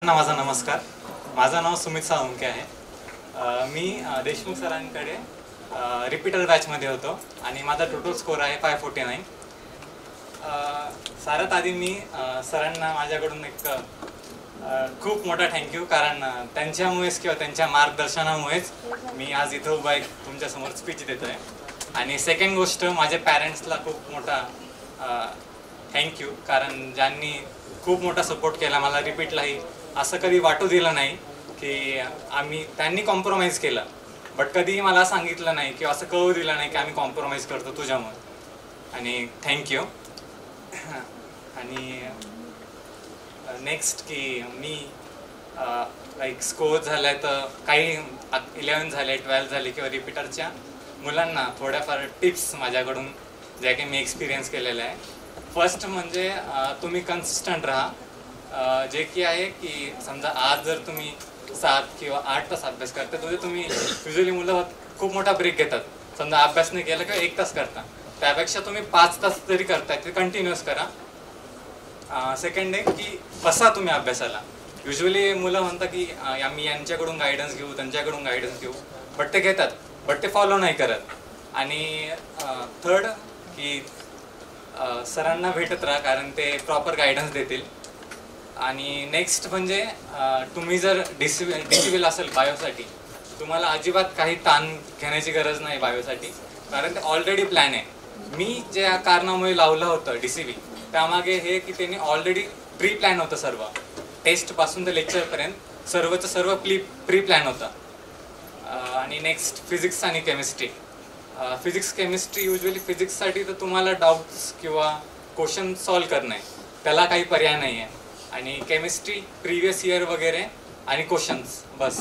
सर्वांना माझा नमस्कार. माझं नाव सुमित साळुंखे आहे. मी देशमुख सरांकडे रिपीटर बॅचमध्ये होतो आणि माझा टोटल स्कोर आहे 549. सारात आधी मी सरांना माझ्याकडून एक खूप मोठा थँक्यू, कारण त्यांच्यामुळेच किंवा त्यांच्या मार्गदर्शनामुळेच मी आज इथं उभा एक तुमच्यासमोर स्पीच देतो आहे. आणि सेकंड गोष्ट, माझ्या पॅरेंट्सला खूप मोठा थँक्यू, कारण ज्यांनी खूप मोठा सपोर्ट केला मला. रिपीटलाही असं कधी वाटू दिलं नाही की त्यांनी कॉम्प्रोमाइज केलं, बट कधीही मला सांगितलं नाही किंवा असं कळू दिलं नाही की आम्ही कॉम्प्रोमाइज करतो तुझ्यामुळे. आणि थँक्यू. आणि नेक्स्ट की मी लाईक स्कोर झाला आहे तर काही 11 झाले, 12 झाले किंवा रिपीटरच्या मुलांना थोड्याफार टिप्स माझ्याकडून ज्या काही मी एक्सपिरियन्स केलेलं आहे. फर्स्ट म्हणजे तुम्ही कन्सिस्टंट राहा. जे की आहे की समजा आज जर तुम्ही 7 किंवा 8 तास अभ्यास करता, तुम्ही युजली मुलं खूप मोठा ब्रेक घेतात. समजा अभ्यास नाही केला किंवा 1 तास करता, त्यापेक्षा तुम्ही 5 तास जरी करताय ते कंटिन्युअस करा. सेकंड आहे की बसा तुम्ही अभ्यासाला. युजली मुलं म्हणतात की आम्ही यांच्याकडून गायडन्स घेऊ, त्यांच्याकडून गायडन्स घेऊ, बट ते घेतात बट ते फॉलो नाही करत. आणि थर्ड की सरांना भेटत राहा, कारण ते प्रॉपर गायडन्स देतील. आणि नेक्स्ट म्हणजे तुम्ही जर डिसिबल असेल बायोसाठी, तुम्हाला अजिबात काही ताण घेण्याची गरज नाही बायोसाठी, कारण ते ऑलरेडी प्लॅन आहे. मी ज्या कारणामुळे लावलं होतं DCB, त्यामागे हे की त्यांनी ऑलरेडी प्री प्लॅन होतं सर्व. टेस्टपासून ते लेक्चरपर्यंत सर्व प्री प्लॅन होतं. आणि नेक्स्ट फिजिक्स आणि केमिस्ट्री. फिजिक्स केमिस्ट्री युजली फिजिक्ससाठी तर तुम्हाला डाऊट्स किंवा क्वेश्चन सॉल्व करणं आहे, त्याला काही पर्याय नाही आहे. आणि केमिस्ट्री प्रिव्हियस इयर वगैरे आणि क्वेश्चन्स, बस.